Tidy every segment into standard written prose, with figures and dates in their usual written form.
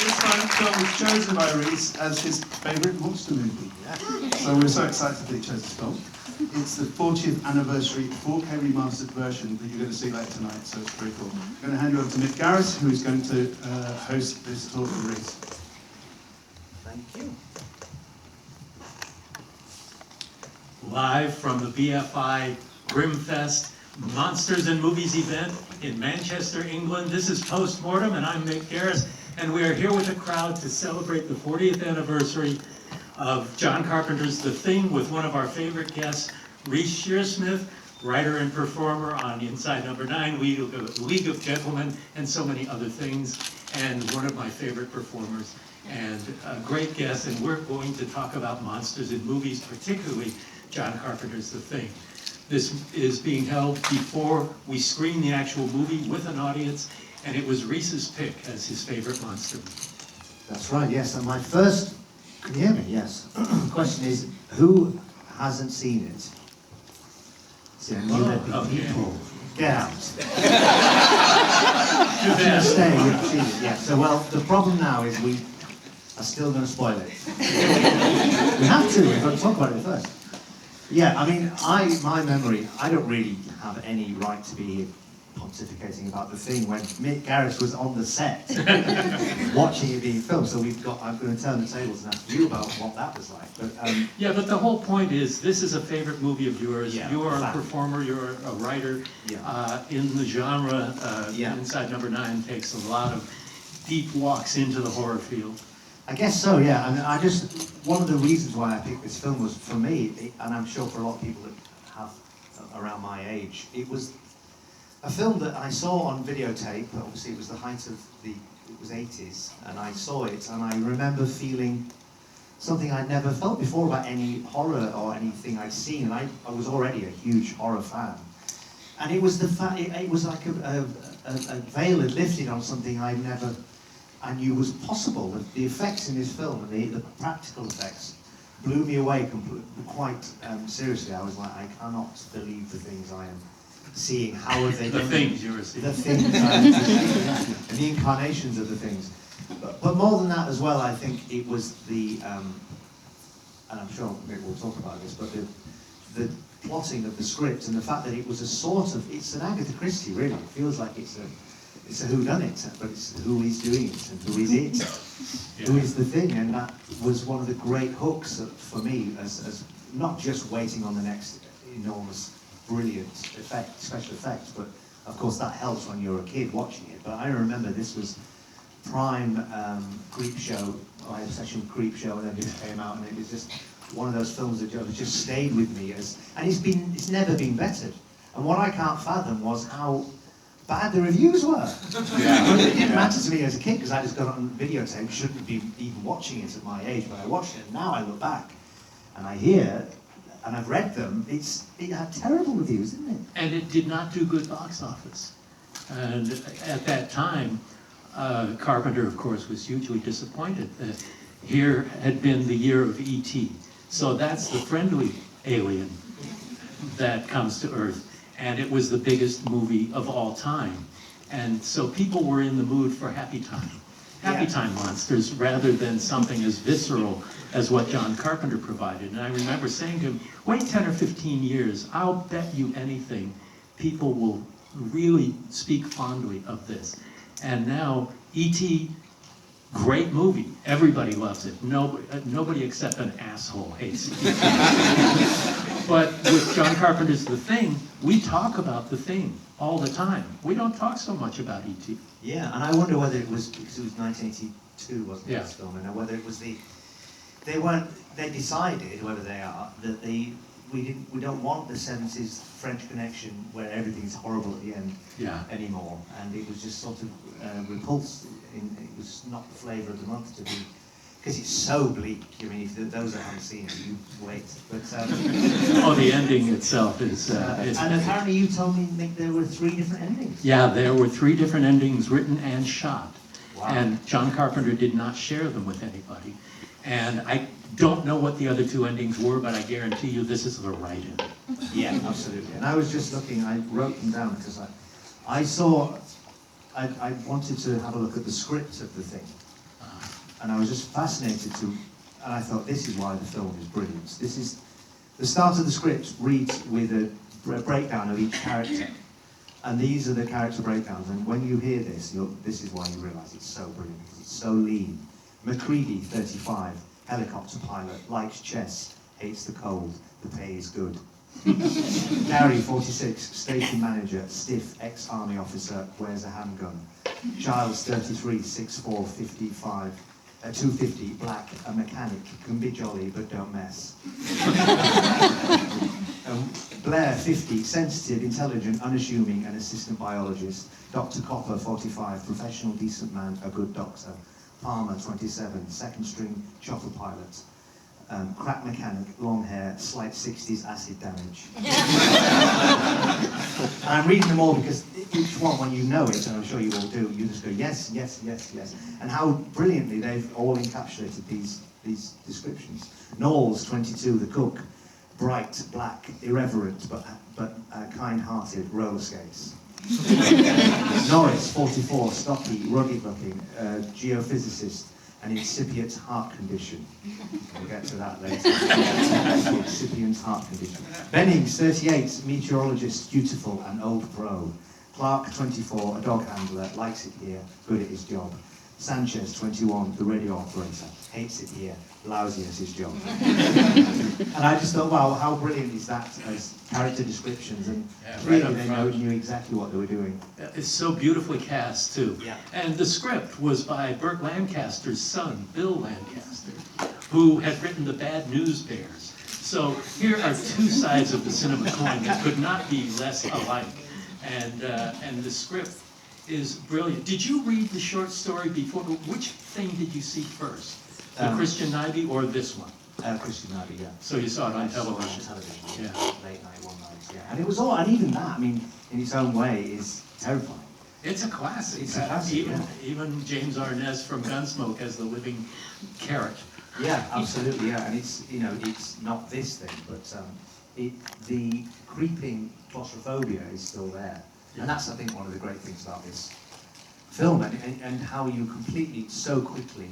This film was chosen by Reece as his favourite monster movie. So we're so excited that he chose this film. It's the 40th anniversary 4K remastered version that you're going to see later tonight, so it's pretty cool. I'm going to hand you over to Mick Garris, who's going to host this talk for Reece. Thank you. Live from the BFI Grimmfest Monsters and Movies event in Manchester, England. This is Mortem, and I'm Mick Garris, and we are here with a crowd to celebrate the 40th anniversary of John Carpenter's The Thing with one of our favorite guests, Reece Shearsmith, writer and performer on Inside Number 9, League of Gentlemen, and so many other things, and one of my favorite performers, and a great guest, and we're going to talk about monsters in movies, particularly John Carpenter's The Thing. This is being held before we screen the actual movie with an audience, and it was Reece's pick as his favorite monster movie. That's right, yes. And my first... Can you hear me? Yes. The question is, who hasn't seen it? See, I knew there'd be people. Get out. Stay, you've seen it, yeah. So, well, the problem now is we are still going to spoil it. We have to, we've got to talk about it first. Yeah, I mean, my memory, I don't really have any right to be pontificating about The Thing when Mick Garris was on the set watching it being filmed. So I'm going to turn the tables and ask you about what that was like. But, yeah, but the whole point is, this is a favorite movie of yours. Yeah, you are a performer, you're a writer. Yeah. In the genre, Inside Number 9 takes a lot of deep walks into the horror field. I guess so, yeah. I mean, one of the reasons why I picked this film was, for me, and I'm sure for a lot of people that have around my age, it was a film that I saw on videotape. Obviously, it was the height of it was 80s, and I saw it, and I remember feeling something I'd never felt before about any horror or anything I'd seen, and I was already a huge horror fan. And it was the fact, it was like a veil had lifted on something I knew was possible. The effects in this film, and the practical effects, blew me away quite seriously. I was like, I cannot believe the things I am seeing. How have they done the things you were seeing? The things I am seeing, and the incarnations of the things. But more than that as well, I think it was and I'm sure maybe we'll talk about this, but the plotting of the script and the fact that it was it's an Agatha Christie, really. It feels like it's a whodunit, but it's who is doing it and who is it, who is the thing, and that was one of the great hooks for me as not just waiting on the next enormous, brilliant special effects, but of course that helps when you're a kid watching it. But I remember this was prime Creepshow, my obsession with Creepshow, and then this came out, and it was just one of those films that just stayed with me and it's never been bettered. And what I can't fathom was how bad the reviews were. But it didn't matter to me as a kid because I just got it on videotape, shouldn't be even watching it at my age, but I watched it, and now I look back and I hear, and I've read them, it had terrible reviews, didn't it? And it did not do good box office. And at that time, Carpenter, of course, was hugely disappointed that here had been the year of E.T. So that's the friendly alien that comes to Earth. And it was the biggest movie of all time. And so people were in the mood for Happy Time monsters, rather than something as visceral as what John Carpenter provided. And I remember saying to him, wait 10 or 15 years, I'll bet you anything people will really speak fondly of this. And now, E.T., great movie. Everybody loves it. Nobody except an asshole hates it. But with John Carpenter's The Thing, we talk about The Thing all the time. We don't talk so much about E.T. Yeah, and I wonder whether it was, because it was 1982, wasn't it, this film, and whether it was they decided, whether they are, that we don't want the 70s French Connection where everything's horrible at the end anymore, and it was just sort of repulsed. It was not the flavour of the month to be, because it's so bleak. I mean, if those that haven't seen it, you wait. But oh, the ending itself is. And apparently, you told me, Mick, there were 3 different endings. Yeah, there were 3 different endings written and shot, wow. And John Carpenter did not share them with anybody. And I don't know what the other 2 endings were, but I guarantee you this is the right end. Yeah, absolutely. And I was just looking. I wrote them down because I wanted to have a look at the script of The Thing. and I was just fascinated and I thought, this is why the film is brilliant. This is, the start of the script reads with a breakdown of each character, and these are the character breakdowns, and when you hear this, this is why you realise it's so brilliant, because it's so lean. McCready, 35, helicopter pilot, likes chess, hates the cold, the pay is good. Gary, 46, station manager, stiff, ex-army officer, wears a handgun. Giles, 33, 6'4", 55, 250, black, a mechanic, can be jolly but don't mess. Blair, 50, sensitive, intelligent, unassuming, an assistant biologist. Dr. Copper, 45, professional, decent man, a good doctor. Palmer, 27, second string, chopper pilot. Crack mechanic, long hair, slight 60s acid damage. And I'm reading them all because each one, when you know it, and I'm sure you all do, you just go, yes, yes, yes, yes. And how brilliantly they've all encapsulated these descriptions. Knowles, 22, the cook, bright, black, irreverent, but kind-hearted, roller skates. Norris, 44, stocky, rugged-looking, geophysicist, an incipient heart condition. We'll get to that later. Incipient heart condition. Bennings, 38, meteorologist, dutiful and old pro. Clark, 24, a dog handler, likes it here, good at his job. Sanchez, 21, the radio operator, hates it here, lousy at his job. And I just thought, wow, how brilliant is that as character descriptions, and really they knew exactly what they were doing. It's so beautifully cast, too. Yeah. And the script was by Burt Lancaster's son, Bill Lancaster, who had written The Bad News Bears. So here are two sides of the cinema coin that could not be less alike. And the script is brilliant. Did you read the short story before? Which thing did you see first? The Christian Nyby or this one? Christian Nyby, yeah. So you saw it on television? Yeah. Late night, one night, yeah. And it was all, and even that, I mean, in its own way, is terrifying. It's a classic. It's a classic, even James Arness from Gunsmoke has the living carrot. Yeah, absolutely, yeah. And it's, you know, it's not this thing, but the creeping claustrophobia is still there. And that's, I think, one of the great things about this film, and how you completely, so quickly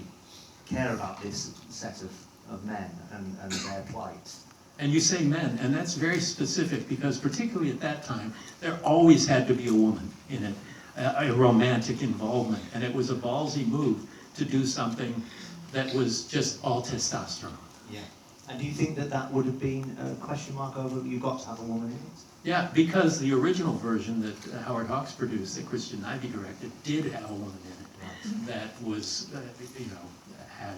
care about this set of men and their plight. And you say men, and that's very specific because particularly at that time, there always had to be a woman in it, a romantic involvement, and it was a ballsy move to do something that was just all testosterone. Yeah. And do you think that that would have been a question mark over, you got to have a woman in it? Yeah, because the original version that Howard Hawks produced, that Christian Nyby directed, did have a woman in it that was, had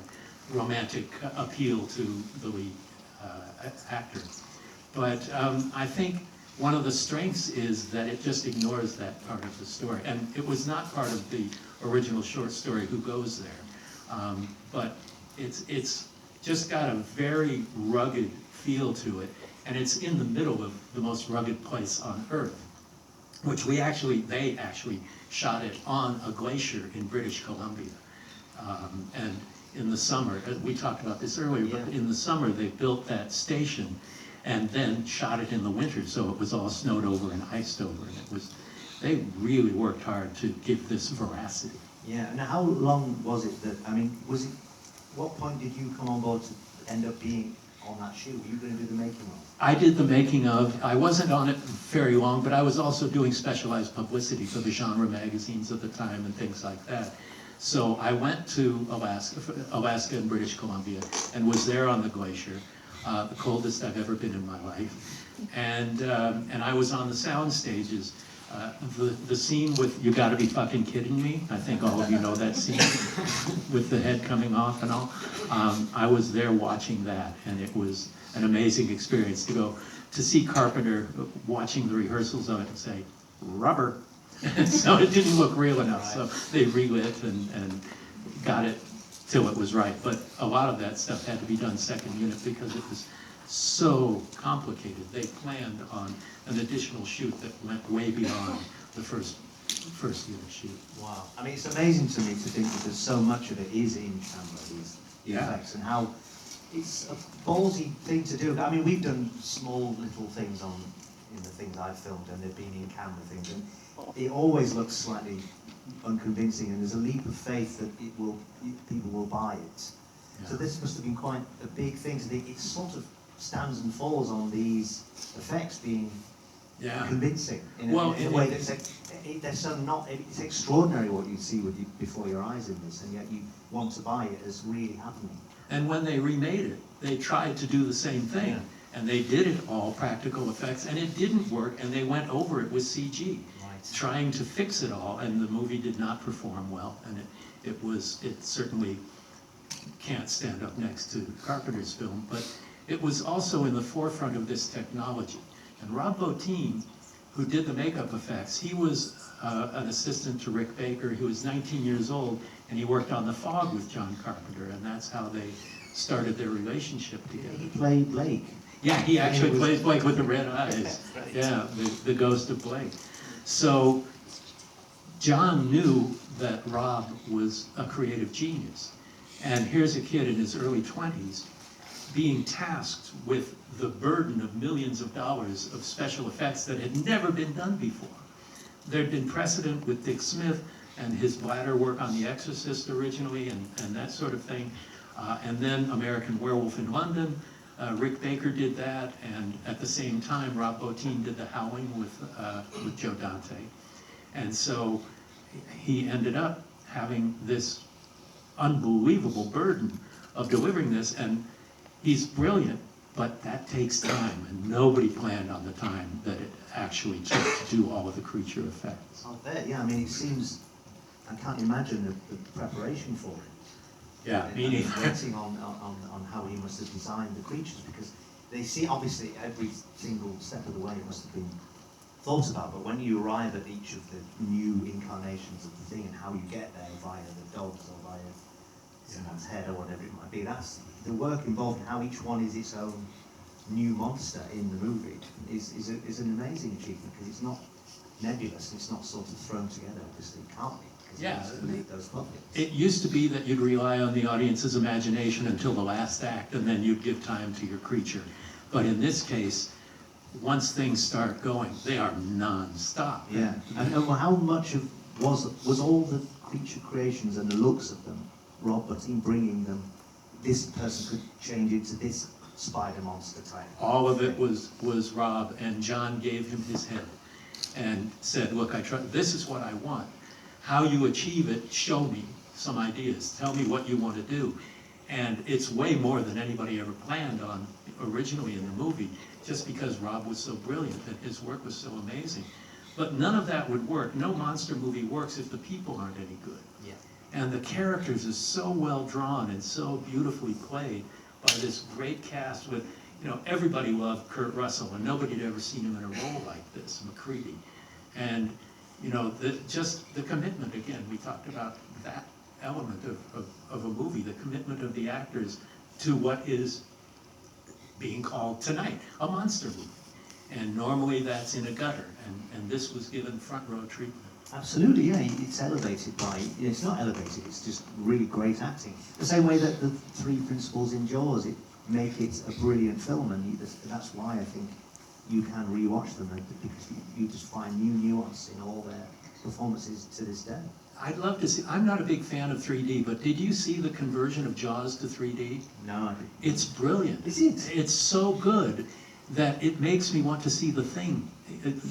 romantic appeal to the lead actor. But I think one of the strengths is that it just ignores that part of the story. And it was not part of the original short story, Who Goes There? But it's just got a very rugged feel to it. And it's in the middle of the most rugged place on Earth, which they actually shot it on a glacier in British Columbia. And in the summer, we talked about this earlier, but in the summer they built that station and then shot it in the winter, so it was all snowed over and iced over. And they really worked hard to give this veracity. Yeah, now how long was it that, I mean, what point did you come on board to end up being on that shoot? Were you going to do the making of? I did the making of. I wasn't on it very long, but I was also doing specialized publicity for the genre magazines of the time and things like that. So I went to Alaska and British Columbia, and was there on the glacier, the coldest I've ever been in my life. And I was on the sound stages. The scene with "You Gotta Be Fucking Kidding Me," I think all of you know that scene with the head coming off and all. I was there watching that, and it was an amazing experience to go to see Carpenter watching the rehearsals of it and say, "Rubber." So it didn't look real enough, so they relit and got it till it was right. But a lot of that stuff had to be done second unit because it was so complicated. They planned on an additional shoot that went way beyond the first unit shoot. Wow. I mean, it's amazing to me to think that there's so much of it is in camera, these effects, and how it's a ballsy thing to do. I mean, we've done small little things in the things I've filmed, and they've been in camera things, and it always looks slightly unconvincing, and there's a leap of faith that people will buy it. Yeah. So this must have been quite a big thing. So it sort of stands and falls on these effects being convincing in a way that's they're so not. It's extraordinary what you see before your eyes in this, and yet you want to buy it as really happening. And when they remade it, they tried to do the same thing. Yeah. And they did it all practical effects, and it didn't work, and they went over it with CG, trying to fix it all, and the movie did not perform well, and it certainly can't stand up next to Carpenter's film, but it was also in the forefront of this technology. And Rob Bottin, who did the makeup effects, he was an assistant to Rick Baker. He was 19 years old, and he worked on The Fog with John Carpenter, and that's how they started their relationship together. He played Blake. Yeah, he actually plays Blake with the red eyes. Right. Yeah, the ghost of Blake. So John knew that Rob was a creative genius. And here's a kid in his early 20s being tasked with the burden of millions of dollars of special effects that had never been done before. There'd been precedent with Dick Smith and his bladder work on The Exorcist originally and that sort of thing. And then American Werewolf in London. Rick Baker did that, and at the same time, Rob Bottin did The Howling with Joe Dante. And so he ended up having this unbelievable burden of delivering this, and he's brilliant, but that takes time, and nobody planned on the time that it actually took to do all of the creature effects. I bet, yeah, I mean, it seems, I can't imagine the preparation for it. Yeah, meaning reflecting on how he must have designed the creatures, because they see obviously every single step of the way it must have been thought about, but when you arrive at each of the new incarnations of the thing and how you get there via the dogs or via someone's head or whatever it might be, that's the work involved in how each one is its own new monster in the movie is an amazing achievement, because it's not nebulous, it's not sort of thrown together, obviously it can't be. Yeah, those puppets. it used to be that you'd rely on the audience's imagination until the last act, and then you'd give time to your creature. But in this case, once things start going, they are non-stop. Yeah, and how much of was all the creature creations and the looks of them, Rob Bottin bringing them, this person could change into this spider monster type? All of it was Rob, and John gave him his head and said, look, this is what I want. How you achieve it, show me some ideas. Tell me what you want to do. And it's way more than anybody ever planned on originally in the movie, just because Rob was so brilliant and his work was so amazing. But none of that would work. No monster movie works if the people aren't any good. Yeah. And the characters are so well drawn and so beautifully played by this great cast with, everybody loved Kurt Russell, and nobody had ever seen him in a role like this, McCready. And just the commitment, again, we talked about that element of a movie, the commitment of the actors to what is being called tonight a monster movie. And normally that's in a gutter, and this was given front row treatment. Absolutely, yeah, it's elevated by, it's not elevated, it's just really great acting. The same way that the three principals in Jaws, it make it a brilliant film, and that's why I think you can rewatch them, because you just find new nuance in all their performances to this day. I'd love to see, I'm not a big fan of 3D, but did you see the conversion of Jaws to 3D? No, I didn't. It's brilliant. Is it? It's so good that it makes me want to see The Thing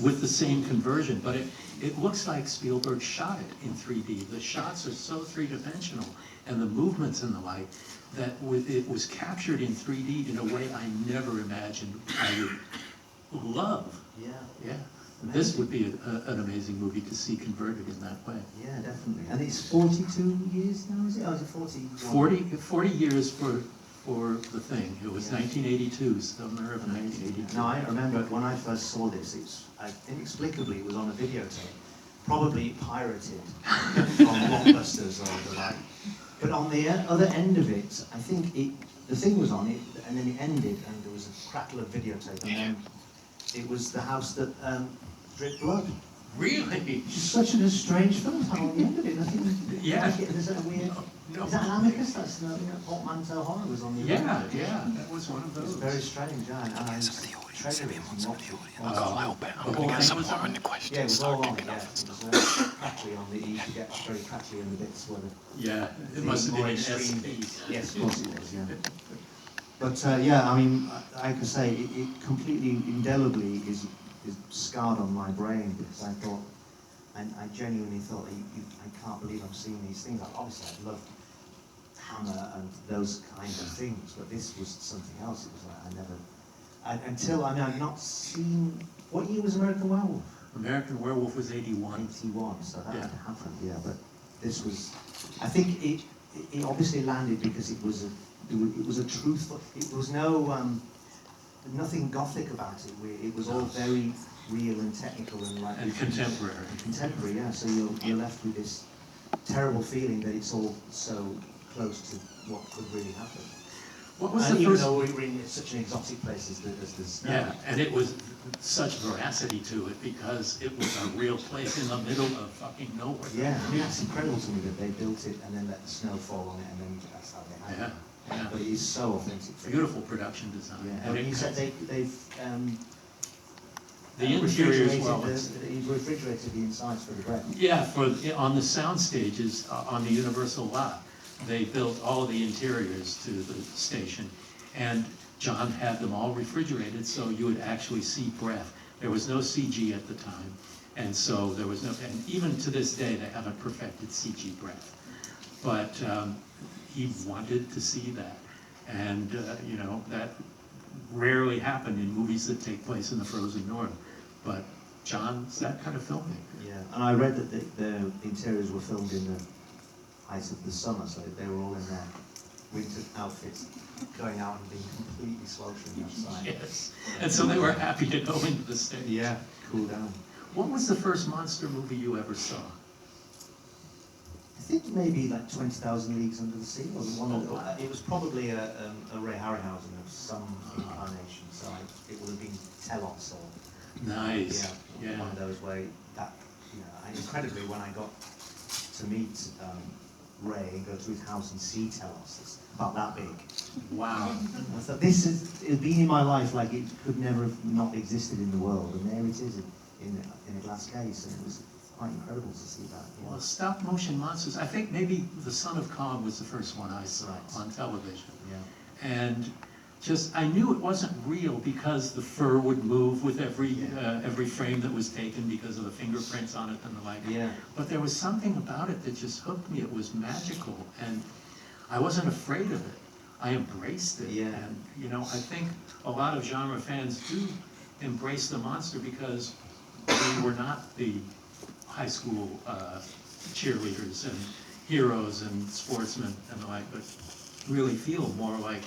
with the same conversion, but it looks like Spielberg shot it in 3D. The shots are so three-dimensional, and the movements and the like, that it was captured in 3D in a way I never imagined I would love. Yeah. Yeah. Amazing. This would be an amazing movie to see converted in that way. Yeah, definitely. And it's 42 years now, is it? Oh, is it 40 years for The Thing. It was 1982, summer of 1982. No, I remember when I first saw this, inexplicably it was on a videotape, probably pirated from Blockbusters or the like. But on the other end of it, I think The Thing was on it, and then it ended, and there was a crackle of videotape, and then it was the house that dripped blood. Really? It's such a strange film. How on the end of it, nothing. Yeah. Like is that a weird? No. Is that an amicus? That's no, Portmanteau Horror was on the. Yeah, that was one of It's those. very strange, yeah. And treasure it. I hope I'm going to get some more in the questions. Yeah, it was all on, yeah. It was all crackly on the, you could get very crackly in the bits where the... Yeah, it must have been an SP. Yes, of course it was, yeah. But yeah, I mean, like I say, it completely, indelibly is scarred on my brain because I thought, and I genuinely thought, I can't believe I'm seeing these things. Like, obviously, I loved Hammer and those kinds of things, but this was something else. It was like I never, until, I mean, I've not seen, what year was American Werewolf? American Werewolf was 81. 81, so that Yeah. had happened, yeah, but this was, I think it obviously landed because it was a truthful, it was nothing gothic about it. It was all very real and technical and like... And contemporary. Contemporary, yeah, so you're left with this terrible feeling that it's all so close to what could really happen. What was and the even first... though we're in such an exotic place as this... Yeah, and it was such veracity to it because it was a real place in the middle of fucking nowhere. Yeah, I mean, it's incredible to me that they built it and then let the snow fall on it and then that's how they had it. Yeah. But it is so authentic. Beautiful production design. Yeah, And and you said they've the interior as well. You've refrigerated the insides for the bread. Yeah, on the sound stages on the Universal lot, they built all of the interiors to the station, and John had them all refrigerated so you would actually see breath. There was no CG at the time, and so there was no, and even to this day they haven't perfected CG breath. But he wanted to see that, and you know, that rarely happened in movies that take place in the frozen north. But John's that kind of filmmaker. Yeah, and I read that the interiors were filmed in the height of the summer, so they were all in their winter outfits, going out and being completely sweltering outside. Yes, and so they were happy to go into the stage. Yeah, cool down. What was the first monster movie you ever saw? I think maybe like 20,000 Leagues Under the Sea, or one of the, it was probably a Ray Harryhausen of some incarnation, so it would have been Telos or... Nice. Yeah, one of those where that, you know, incredibly when I got to meet Ray and go to his house and see Telos, it's about that big. Wow. I thought this it's been in my life like it could never have not existed in the world, and there it is in a glass case, and it was quite incredible to see that. Yeah. Well, stop motion monsters, I think maybe The Son of Kong was the first one I saw on television. Yeah. And just, I knew it wasn't real because the fur would move with every frame that was taken because of the fingerprints on it and the like. Yeah. But there was something about it that just hooked me. It was magical, and I wasn't afraid of it. I embraced it. Yeah. And you know, I think a lot of genre fans do embrace the monster because we were not the high school cheerleaders and heroes and sportsmen and the like, but really feel more like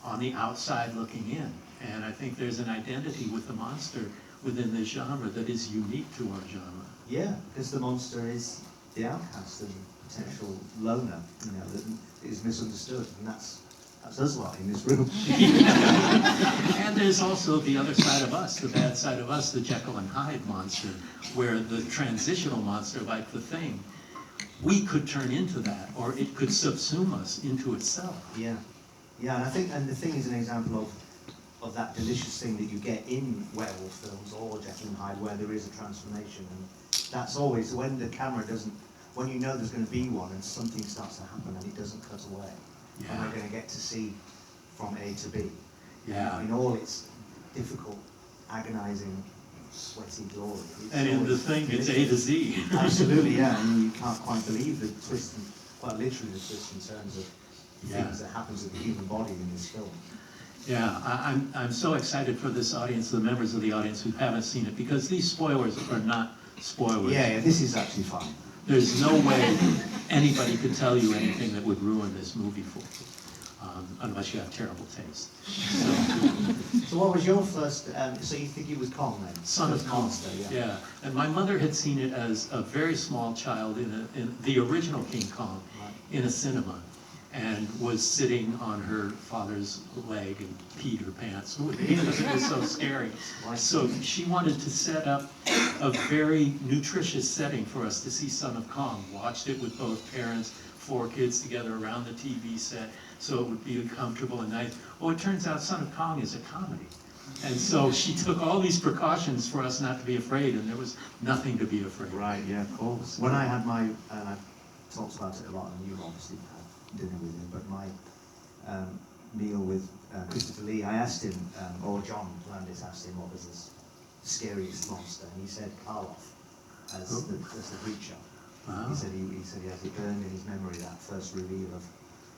on the outside looking in. And I think there's an identity with the monster within this genre that is unique to our genre. Yeah, because the monster is the outcast and potential loner, you know, that is misunderstood, and that's us lot in this room. And there's also the other side of us, the bad side of us, the Jekyll and Hyde monster, where the transitional monster, like the Thing, we could turn into that, or it could subsume us into itself. Yeah. Yeah, and I think, and the Thing is an example of that delicious thing that you get in werewolf films or Jekyll and Hyde, where there is a transformation, and that's always when the camera doesn't, when you know there's going to be one and something starts to happen and it doesn't cut away, and we're going to get to see from A to B. Yeah. In all its difficult, agonizing, sweaty glory. And in the Thing, it's A to Z. Absolutely, yeah, and you can't quite believe the twist, quite literally the twist in terms of things that happen to the human body in this film. Yeah, I'm so excited for this audience, the members of the audience who haven't seen it, because these spoilers are not spoilers. Yeah, this is actually fine. There's no way anybody could tell you anything that would ruin this movie for you, unless you have terrible taste. So what was your first, so you think it was Kong then? Son of Kong, Monster, yeah. And my mother had seen it as a very small child in the original King Kong in a cinema, and was sitting on her father's leg and peed her pants because it was so scary. So she wanted to set up a very nutritious setting for us to see Son of Kong. Watched it with both parents, 4 kids together around the TV set, so it would be comfortable and nice. Well, it turns out Son of Kong is a comedy. And so she took all these precautions for us not to be afraid, and there was nothing to be afraid of. Right, yeah, of course. When I had my, and I've talked about it a lot, and you've obviously had dinner with him, but my meal with Christopher Lee, I asked him, or John Landis asked him what was the scariest monster, and he said Karloff as the creature. Wow. He said he has it burned in his memory, that first reveal of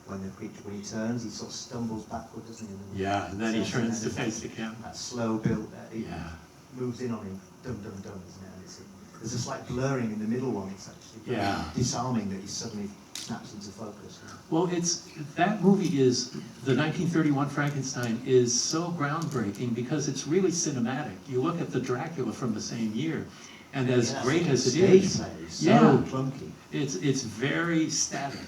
when he turns, he sort of stumbles backward, doesn't he? Yeah, and then he turns to face the camera. That slow build, it Yeah. moves in on him, dum dum dum, isn't it? And there's a slight blurring in the middle one. It's actually very disarming that he suddenly snaps into focus. Well, that movie is, the 1931 Frankenstein is so groundbreaking because it's really cinematic. You look at the Dracula from the same year, and as great as it is, so clunky. It's very static.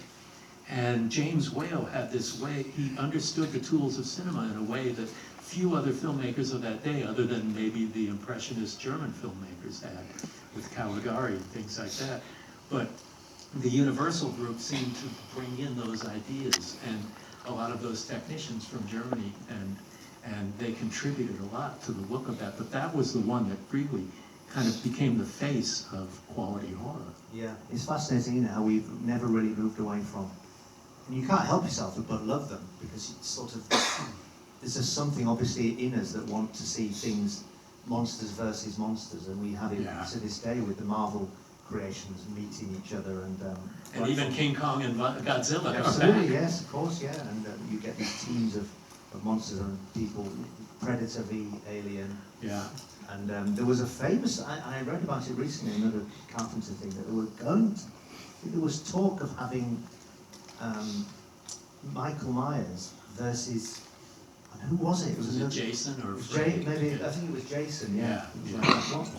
And James Whale had this way, he understood the tools of cinema in a way that few other filmmakers of that day, other than maybe the Impressionist German filmmakers had, with Caligari and things like that. But the Universal group seemed to bring in those ideas, and a lot of those technicians from Germany, and they contributed a lot to the look of that. But that was the one that really kind of became the face of quality horror. Yeah, it's fascinating, isn't it, how we've never really moved away from. And you can't help yourself but love them, because it's sort of, there's just something obviously in us that want to see things, monsters versus monsters, and we have it to this day with the Marvel creations meeting each other, and even King Kong and Godzilla. Absolutely, yes, of course, yeah, and you get these teams of monsters and people, Predator v Alien. Yeah. And there was a famous, I read about it recently, another Carpenter thing, that there was talk of having Michael Myers versus, and who was it? Was it Jason or Freddy? Maybe, I think it was Jason, yeah. Yeah.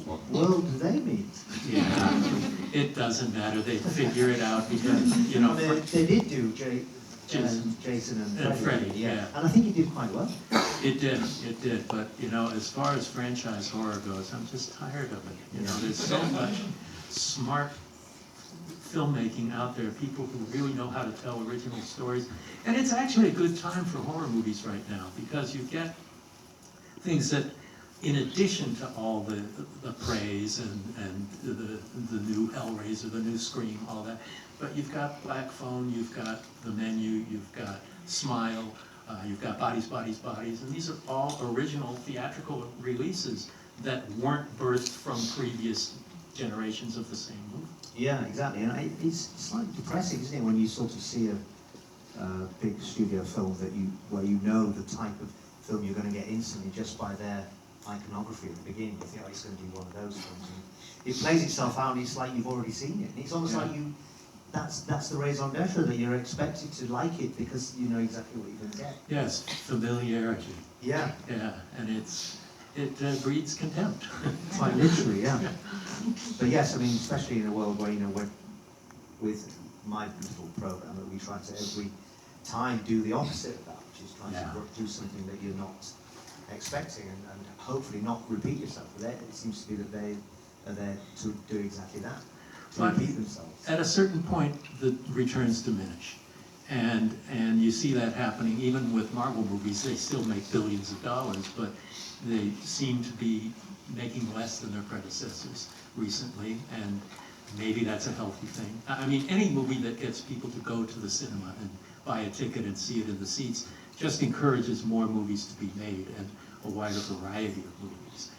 What world do they meet? Yeah, it doesn't matter, they figure it out because, you know. They did do Jason and Freddy, yeah. And I think he did quite well. It did, but you know, as far as franchise horror goes, I'm just tired of it. You know, there's so much smart filmmaking out there, people who really know how to tell original stories. And it's actually a good time for horror movies right now, because you get things that, in addition to all the praise and the new Hellraiser, the new Scream, all that, but you've got Black Phone, you've got The Menu, you've got Smile, you've got Bodies, Bodies, Bodies, and these are all original theatrical releases that weren't birthed from previous generations of the same movie. Yeah, exactly, and it's slightly depressing, isn't it, when you sort of see a big studio film where you know the type of film you're going to get instantly just by their iconography at the beginning. You think, oh, it's going to be one of those films. And it plays itself out, and it's like you've already seen it. And it's almost like that's the raison d'etre, that you're expected to like it because you know exactly what you're going to get. Yes, familiarity. Yeah. Yeah, and it breeds contempt. Quite literally, yeah. But yes, I mean, especially in a world where, you know, with my little program, that we try to every time do the opposite of that, which is try to do something that you're not expecting and hopefully not repeat yourself. But it seems to be that they are there to do exactly that, to repeat themselves. At a certain point, the returns diminish. And you see that happening even with Marvel movies. They still make billions of dollars, but they seem to be making less than their predecessors recently, and maybe that's a healthy thing. I mean, any movie that gets people to go to the cinema and buy a ticket and see it in the seats just encourages more movies to be made and a wider variety of movies.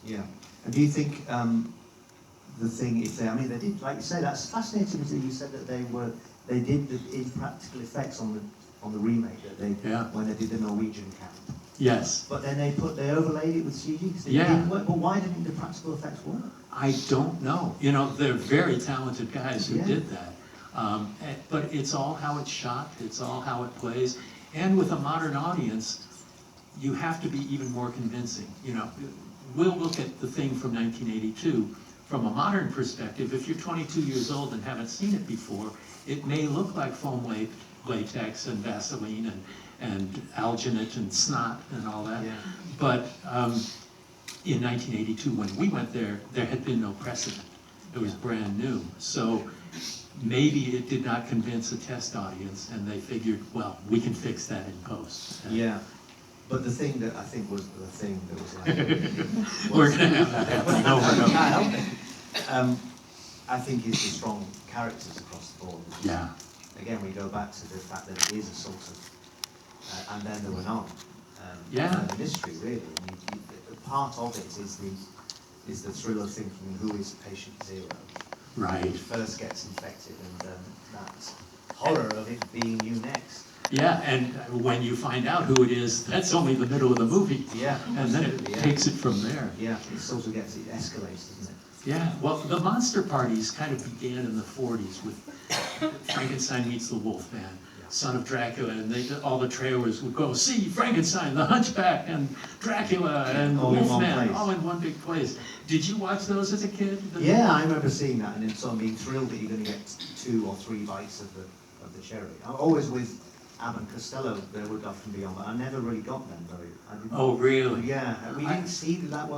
Yeah. And do you think the thing, they did, like you say, that's fascinating that you said that they did the impractical effects on the remake that they when they did the Norwegian camp. Yes. But then they overlaid it with CG. But why didn't the practical effects work? I don't know. You know, they're very talented guys who did that. But it's all how it's shot, it's all how it plays. And with a modern audience, you have to be even more convincing. You know, we'll look at the thing from 1982 from a modern perspective. If you're 22 years old and haven't seen it before, it may look like foam latex and Vaseline and alginate and snot and all that. Yeah. But in 1982, when we went there, there had been no precedent. It was brand new. So maybe it did not convince a test audience, and they figured, well, we can fix that in post. Yeah. But the thing that I think was the thing that was like... We're going to have that happening over and over. Can't help it. I think is the strong characters across the board. Yeah. Again, we go back to the fact that it is a sort of, and then there were none. Yeah. The mystery, really. Part of it is the thrill of thinking, who is patient zero? Right. Who first gets infected, and that horror of it being you next. Yeah, and when you find out who it is, that's only the middle of the movie. Yeah. And then it takes it from there. Yeah, it sort of gets, it escalates, doesn't it? Yeah, well, the monster parties kind of began in the 40s with Frankenstein meets the Wolfman, Son of Dracula, and all the trailers would go, see, Frankenstein, the Hunchback, and Dracula, and All in one Wolfman, place. all in one big place. Did you watch those as a kid? Yeah, I remember seeing that, and then sort of being thrilled that you're going to get 2 or 3 bites of the cherry. I'm always with Abbott and Costello, they would often be on, but I never really got them very. Oh, really? Yeah, we didn't see that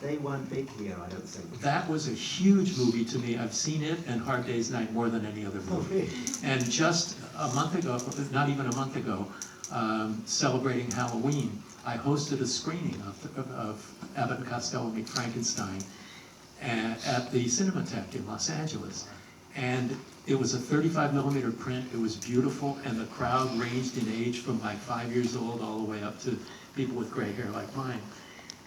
they weren't big here, I don't think. That was a huge movie to me. I've seen it and Hard Day's Night more than any other movie. Oh, really? And just a month ago, not even a month ago, celebrating Halloween, I hosted a screening of Abbott and Costello Meet Frankenstein at the Cinematheque in Los Angeles. And it was a 35mm print, it was beautiful, and the crowd ranged in age from like 5 years old all the way up to people with gray hair like mine.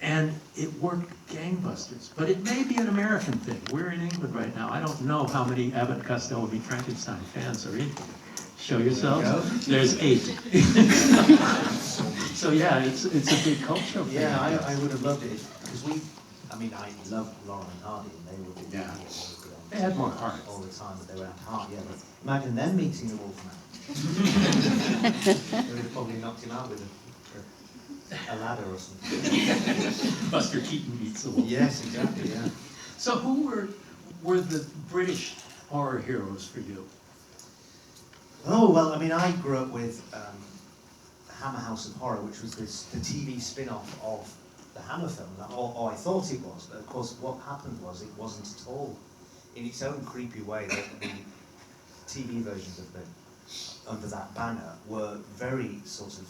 And it worked gangbusters, but it may be an American thing. We're in England right now. I don't know how many Abbott and Costello Meet Frankenstein fans are in here. Show yourselves. There's 8. So yeah, it's a big cultural thing. Yeah, I would have loved it, because I loved Lauren and Hardy, and they would be Yeah. They had more heart. all the time, but they were at heart, yeah. But imagine them meeting the Wolfman. They would have probably knocked him out with a ladder or something. Buster Keaton meets the wolf. Yes, exactly, yeah. So who were the British horror heroes for you? Oh, well, I grew up with Hammer House of Horror, which was the TV spin-off of the Hammer film, or I thought it was, but of course what happened was it wasn't at all. In its own creepy way, the TV versions of them under that banner were very sort of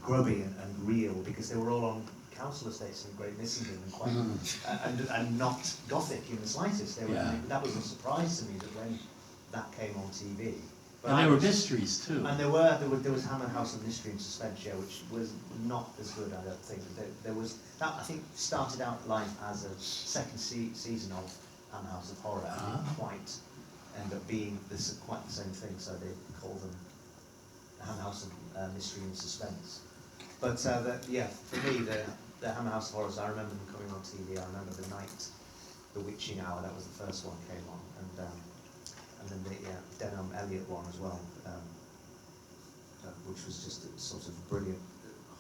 grubby and real, because they were all on council estates in Great Missington and quite and not gothic in the slightest. That was a surprise to me that when that came on TV. But And they were mysteries too. And there was Hammer House of Mystery and Suspense, yeah, which was not as good, I don't think. There was that, I think, started out life as a second season of Hammer House of Horror, and didn't quite end up being quite the same thing. So they call them Hammer House of Mystery and Suspense. But for me, the Hammer House of Horrors, I remember them coming on TV. I remember the night, the Witching Hour. That was the first one came on, and then the Denham Elliott one as well, which was just a sort of brilliant,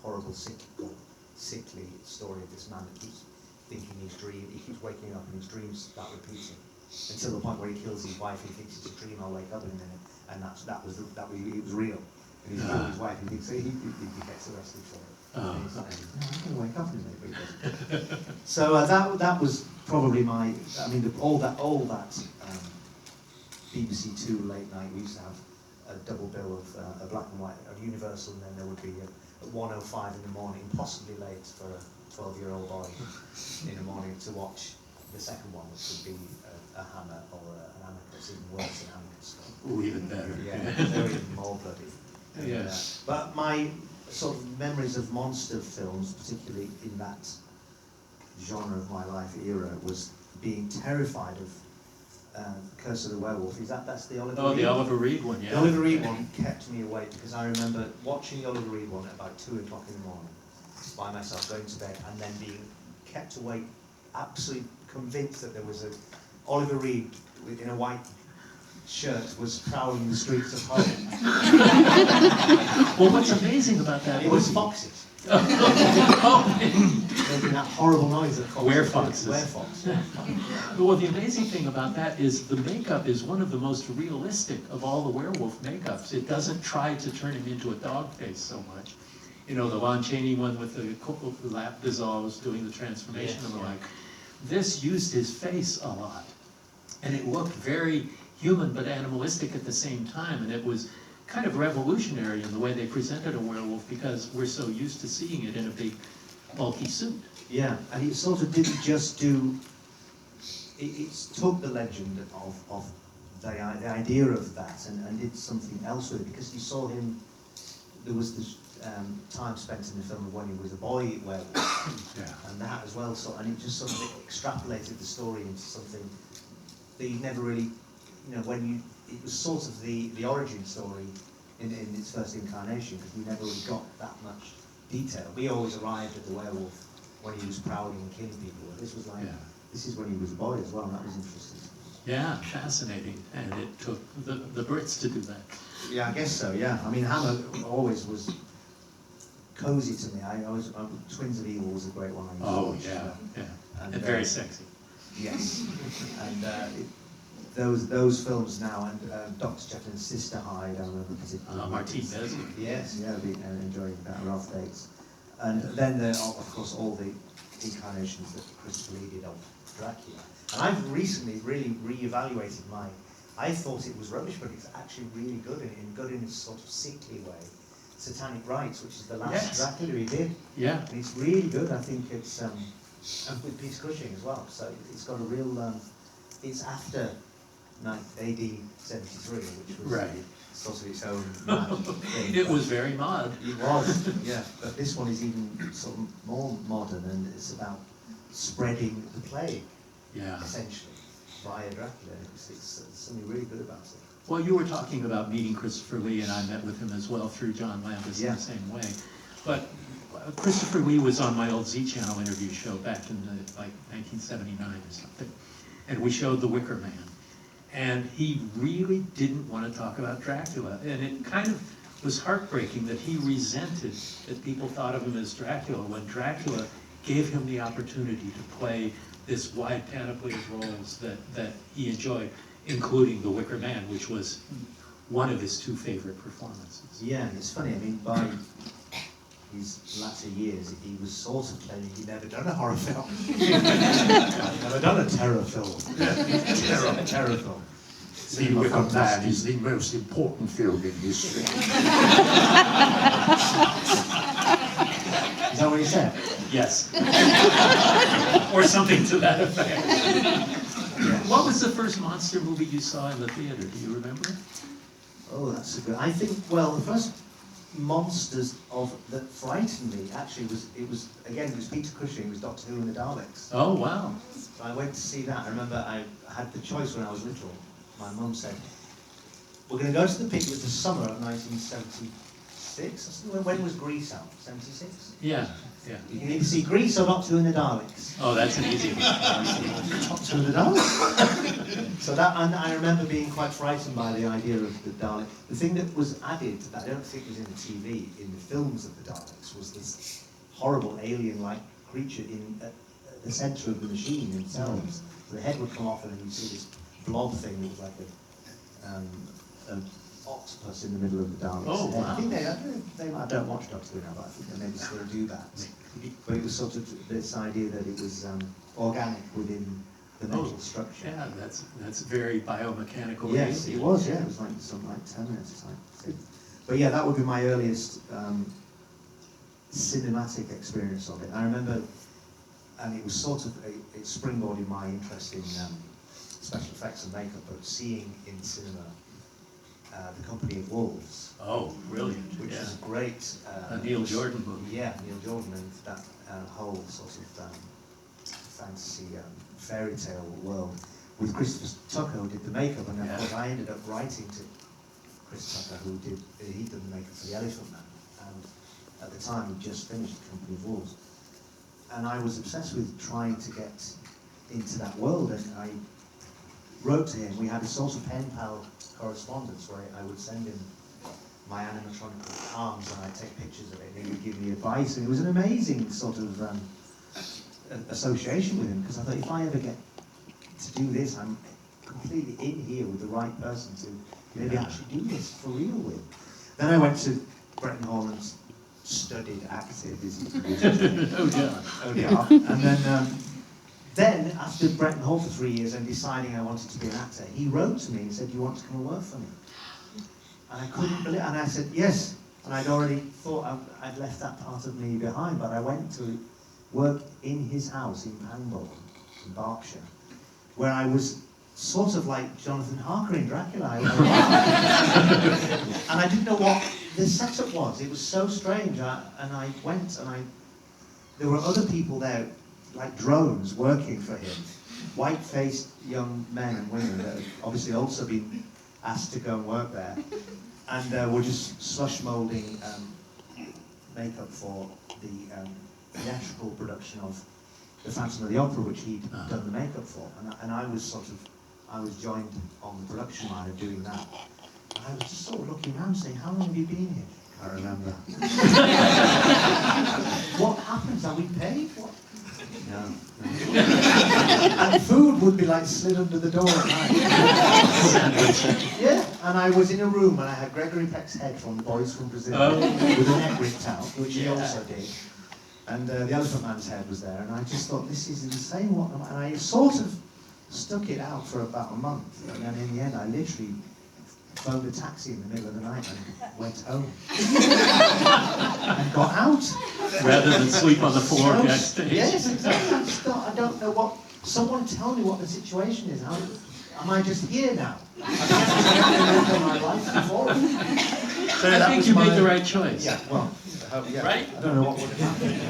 horrible, sickly story of this man that keeps thinking he keeps waking up and his dreams start repeating until the point where he kills his wife. He thinks it's a dream. I'll wake up in a minute, and it was real. And he's killed his wife. He thinks he gets arrested for it. And he's like, I'm going to wake up in a minute. But he doesn't. So that was probably all that. BBC Two late night, we used to have a double bill of a black and white of Universal, and then there would be at 1:05 in the morning, possibly late for a 12-year-old boy in the morning to watch the second one, which would be a Hammer or an Amicus, even worse than Amicus. Ooh, even better. Yeah, they're even more bloody. Yes. But my sort of memories of monster films, particularly in that genre of my life era, was being terrified of Curse of the Werewolf. That's the Oliver Reed? The Oliver Reed one, yeah. The Oliver Reed one kept me awake, because I remember watching the Oliver Reed one at about 2 o'clock in the morning by myself, going to bed, and then being kept awake, absolutely convinced that there was a Oliver Reed in a white shirt was prowling the streets of Holland. Well, what's amazing about that It was foxes. Making that horrible noise that foxes. Werefoxes. Werefox. Well, the amazing thing about that is the makeup is one of the most realistic of all the werewolf makeups. It doesn't try to turn him into a dog face so much. You know, the Lon Chaney one with the lap dissolves doing the transformation and the like. This used his face a lot. And it looked very human but animalistic at the same time. And it was kind of revolutionary in the way they presented a werewolf because we're so used to seeing it in a big, bulky suit. Yeah, and it sort of didn't just do. It took the legend of the idea of that and did something else with it, because you saw him. There was this time spent in the film when he was a boy werewolf, and that as well. So, and it just sort of extrapolated the story into something that you never really, when you. It was sort of the origin story in its first incarnation, because we never really got that much detail. We always arrived at the werewolf when he was prowling and killing people. This was like, this is when he was a boy as well, and that was interesting. Yeah, fascinating. And it took the Brits to do that. Yeah, I guess so, yeah. I mean, Hammer always was cozy to me. Twins of Evil was a great one. I used to watch, And very sexy. Yes. And those films now, and Dr. Jekyll and Sister Hyde, I remember particularly. Martine Beswick. Yes, yeah, I've been enjoying that, Ralph Dates. And then, of course, all the incarnations that Christopher Lee did of Dracula. And I've recently really re-evaluated mine. I thought it was rubbish, but it's actually really good, and good in a sort of sickly way. Satanic Rites, which is the last Dracula he did. Yeah. And it's really good. I think it's, and with Peter Cushing as well. So it's got a real, it's after AD 73, which was sort of its own mad thing. It was very mod. It was, yeah. But this one is even sort of more modern, and it's about spreading the plague, essentially, via Dracula. It's something really good about it. Well, you were talking about meeting Christopher Lee, and I met with him as well through John Landis in the same way. But Christopher Lee was on my old Z Channel interview show back in like 1979 or something, and we showed The Wicker Man. And he really didn't want to talk about Dracula. And it kind of was heartbreaking that he resented that people thought of him as Dracula when Dracula gave him the opportunity to play this wide panoply of roles that he enjoyed, including The Wicker Man, which was one of his two favorite performances. Yeah, it's funny. I mean, by his latter years, he was sort of claiming he'd never done a horror film. He'd never done a terror film. Terror film. The Wicker Man is the most important film in history. Is that what he said? Yes. Or something to that effect. What was the first monster movie you saw in the theater? Do you remember? Oh, that's a good. I think. Well, the first monsters that frightened me actually was Peter Cushing. It was Doctor Who and the Daleks. Oh wow! So I went to see that. I remember I had the choice when I was little. My mum said, "We're going to go to the picture." It was the summer of 1976. When was Grease out? 76. Yeah. You can either see Grease or Doctor Who and the Daleks. Oh, that's an easy one. Doctor Who and the Daleks. So that, and I remember being quite frightened by the idea of the Dalek. The thing that was added that I don't think was in the TV, in the films of the Daleks, was this horrible alien-like creature at the centre of the machine themselves. So the head would come off, and then you see this blob thing that was like an octopus in the middle of the Daleks. Oh, wow. I think I don't watch Doctor Who now, but I think they maybe still do that. But it was sort of this idea that it was organic within the mental structure. Yeah, that's very biomechanical. Yes, it was. Yeah, it was like something like 10 minutes type thing. But yeah, that would be my earliest cinematic experience of it. I remember, and it was sort of it springboarded my interest in special effects and makeup, but seeing in cinema The Company of Wolves. Oh, brilliant! Which is a great Neil Jordan movie. Yeah, Neil Jordan, and that whole sort of fantasy fairy tale world with Christopher Tucker, who did the makeup, and of course I ended up writing to Chris Tucker, he'd done the makeup for The Elephant Man, and at the time he'd just finished The Company of Wolves, and I was obsessed with trying to get into that world, and I wrote to him. We had a sort of pen pal correspondence where I would send him my animatronic arms and I'd take pictures of it, and he would give me advice, and it was an amazing sort of association with him, because I thought, if I ever get to do this, I'm completely in here with the right person to maybe actually do this for real with. Then I went to Bretton Hall and studied acting, and then after Bretton Hall for 3 years and deciding I wanted to be an actor, he wrote to me and said, "Do you want to come and work for me?" And I couldn't believe it. And I said, yes. And I'd already thought I'd left that part of me behind, but I went to work in his house in Pangbourne, in Berkshire, where I was sort of like Jonathan Harker in Dracula. And I didn't know what the setup was. It was so strange. And I went, and there were other people there, like drones, working for him. White-faced young men and women that had obviously also been asked to go and work there. And we're just slush moulding makeup for the theatrical production of The Phantom of the Opera, which he'd done the makeup for. And I was joined on the production line of doing that. And I was just sort of looking around saying, how long have you been here? I remember. What happens? Are we paid? What? No. And food would be like slid under the door at night. Yeah, and I was in a room and I had Gregory Peck's head from The Boys from Brazil with a neck ripped out, which he also did. And the Elephant Man's head was there, and I just thought, this is insane. And I sort of stuck it out for about a month, and then in the end I literally phoned a taxi in the middle of the night and went home. And got out. Rather than sleep on the floor backstage. Yes, exactly. I don't know what. Someone tell me what the situation is. Am I just here now? I've never lived my life before. So I think you made the right choice. Yeah, well, yeah. Right? I don't know what would have happened.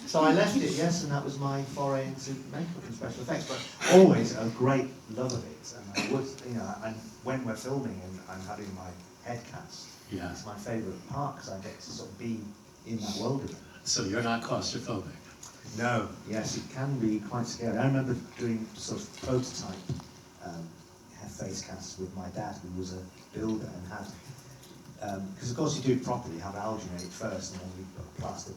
So I left it, yes, and that was my foray into makeup and special effects, but always a great love of it. And I would, and when we're filming and I'm having my head cast, it's my favourite part because I get to sort of be in that world again. So you're not claustrophobic? No. Yes, it can be quite scary. I remember doing sort of prototype face casts with my dad, who was a builder and had, because of course you do it properly, you have alginate first and then you put plaster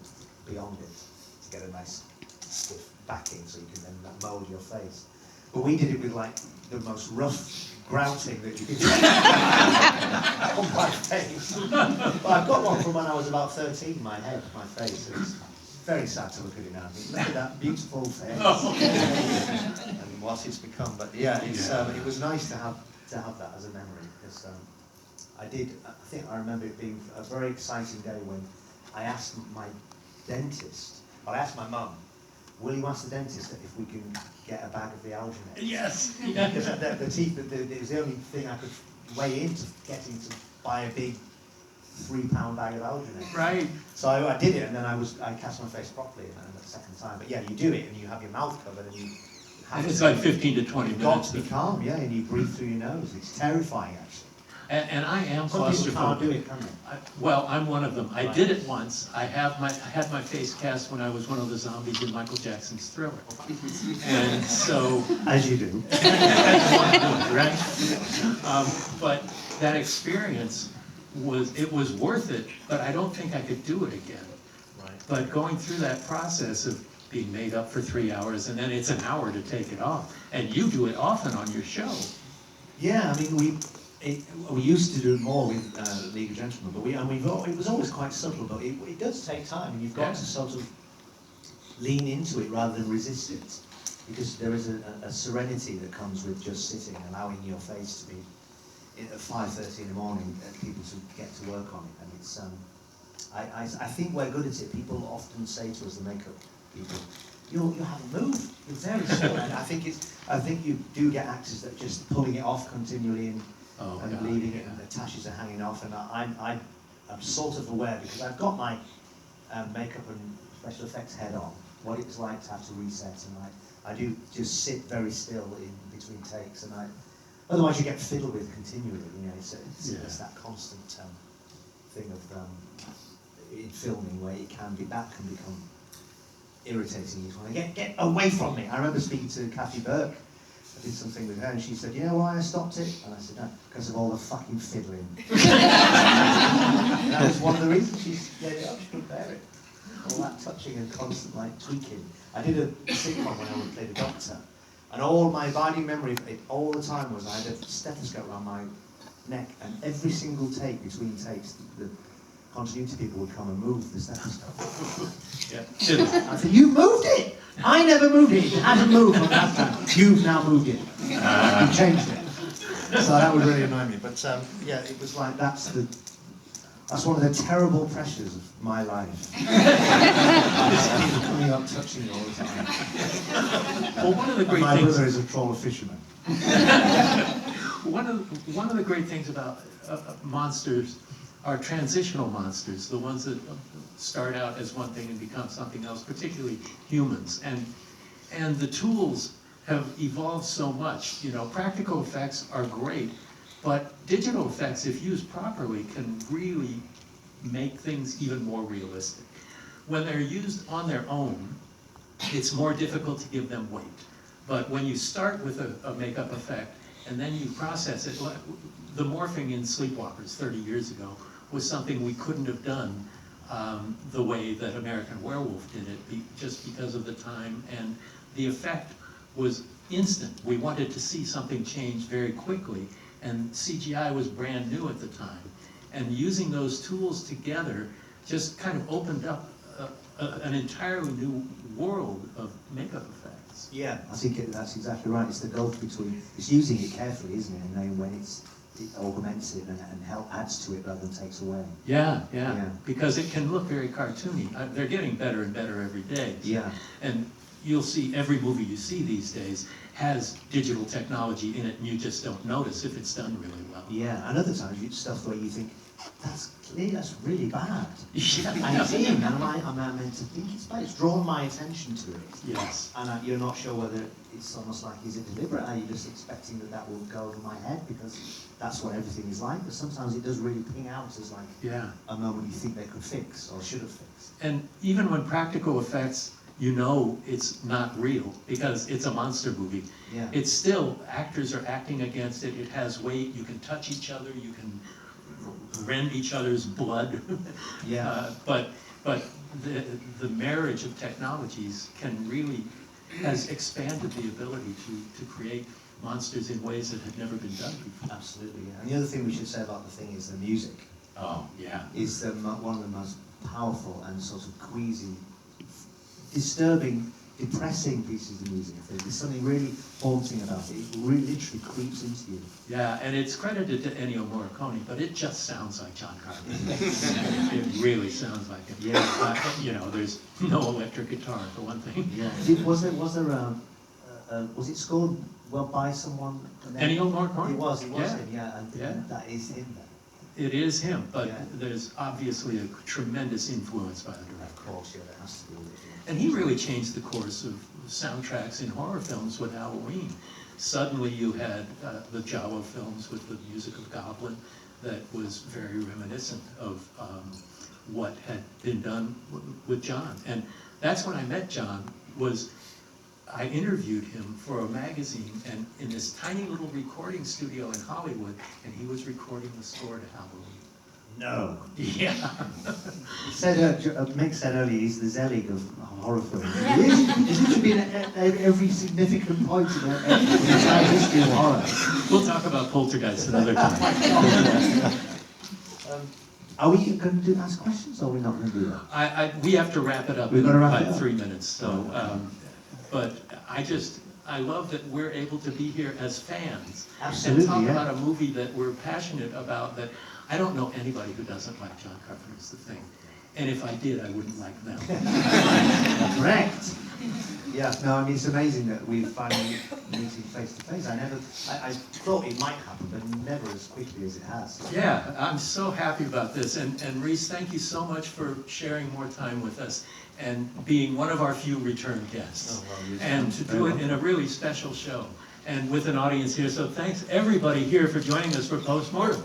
beyond it to get a nice stiff backing so you can then mould your face. But we did it with like the most rough grouting that you could do on my face. But I've got one from when I was about 13, my head, my face. It's very sad to look at it now. Look at that beautiful face and what it's become. But yeah, it was nice to have that as a memory because I remember it being a very exciting day when I asked my dentist, I asked my mum, will you ask the dentist if we can get a bag of the alginate? Yes. Because the teeth, it was the only thing I could weigh into getting to buy a big £3 bag of alginate. Right. So I did it, and then I cast my face properly the second time. But yeah, you do it, and you have your mouth covered, and you have And it's like 15 to 20 you've minutes. got to be calm, yeah, and you breathe through your nose. It's terrifying, actually. And I am Some people can't do claustrophobic. it, can they? Well, I'm one of them. I did it once. I had my face cast when I was one of the zombies in Michael Jackson's Thriller. And so... As you do. Right? But that experience was worth it, but I don't think I could do it again. Right. But going through that process of being made up for 3 hours, and then it's an hour to take it off. And you do it often on your show. Yeah, I mean, we used to do it more with League of Gentlemen, but it was always quite subtle, but it does take time, and you've got to sort of lean into it rather than resist it, because there is a serenity that comes with just sitting, allowing your face to be at 5:30 in the morning, people to get to work on it, and it's. I think we're good at it. People often say to us, the makeup people, you haven't moved. You're very still. And I think you do get actors that are just pulling it off continually and leaving it, and the tashes are hanging off. And I'm sort of aware because I've got my makeup and special effects head on. What it's like to have to reset, and I do just sit very still in between takes, and otherwise you get fiddled with continually. It's that constant thing of in filming where that can become irritating. You want to get away from me. I remember speaking to Kathy Burke. I did something with her, and she said, "You know why I stopped it?" And I said, "No, because of all the fucking fiddling." That was one of the reasons she gave it up. She couldn't bear it. All that touching and constant tweaking. I did a sitcom when I would play the doctor, and all my abiding memory of it all the time was I had a stethoscope around my neck, and every single take between takes, the continuity people would come and move the stethoscope. I said, "You moved it! I never moved it. It hasn't moved from last time. You've now moved it. You changed it." So that would really annoy me. But yeah, it was like that's one of the terrible pressures of my life. This people coming up, touching me all the time. Well, one of the great My things. brother is a trawler fisherman. One of the great things about monsters are transitional monsters, the ones that start out as one thing and become something else, particularly humans. And the tools have evolved so much. You know, practical effects are great, but digital effects, if used properly, can really make things even more realistic. When they're used on their own, it's more difficult to give them weight. But when you start with a makeup effect and then you process it, the morphing in Sleepwalkers 30 years ago was something we couldn't have done the way that American Werewolf did it, just because of the time, and the effect was instant. We wanted to see something change very quickly, and CGI was brand new at the time. And using those tools together just kind of opened up an entirely new world of makeup effects. Yeah, I think that's exactly right. It's the gulf between, it's using it carefully, isn't it? And then when it augments it and adds to it rather than takes away. Yeah, because it can look very cartoony. They're getting better and better every day. Yeah. And you'll see every movie you see these days has digital technology in it, and you just don't notice if it's done really well. Yeah, and other times it's stuff where you think, that's really bad. Yeah. And it's in, and am I meant to think it's bad? It's drawn my attention to it. Yes. And you're not sure whether it's almost like, is it deliberate? Are you just expecting that will go over my head because that's what everything is like? But sometimes it does really ping out as like a moment you think they could fix or should have fixed. And even when practical effects, you know it's not real because it's a monster movie. Yeah. It's still, actors are acting against it. It has weight. You can touch each other. You can rend each other's blood. Yeah. But the marriage of technologies has expanded the ability to create monsters in ways that had never been done before. Absolutely, yeah. And the other thing we should say about the thing is the music. Oh, yeah. Is one of the most powerful and sort of queasy, disturbing, depressing pieces of music. There's something really haunting about it. It really literally creeps into you. Yeah, and it's credited to Ennio Morricone, but it just sounds like John Carpenter. It really sounds like him. Yeah. You know, there's no electric guitar for one thing. Yeah. Was it scored well by someone? Ennio Morricone? It was Yeah. him, yeah. And that is him then. It is him, but Yeah. there's obviously a tremendous influence by the director. Of course, yeah, there has to be. And he really changed the course of soundtracks in horror films with Halloween. Suddenly you had the Jawa films with the music of Goblin that was very reminiscent of what had been done with John. And that's when I met John, I interviewed him for a magazine and in this tiny little recording studio in Hollywood, and he was recording the score to Halloween. No. Yeah. Mick said earlier he's the Zelig of horror films. He is. He should be at every significant point in the entire history of horror. We'll talk about Poltergeist another time. Are we going to ask questions, or are we not going to do that? We have to wrap it up We've in got to wrap it about up. 3 minutes. So, but I love that we're able to be here as fans Absolutely, and talk yeah. about a movie that we're passionate about. That I don't know anybody who doesn't like John Carpenter's The Thing, and if I did, I wouldn't like them. Correct. Yeah, no, I mean, it's amazing that we're finally meeting face to face. I thought it might happen, but never as quickly as it has. Yeah, I'm so happy about this. And Reece, thank you so much for sharing more time with us and being one of our few return guests. Oh, well, and to do it in a really special show and with an audience here. So thanks everybody here for joining us for Postmortem.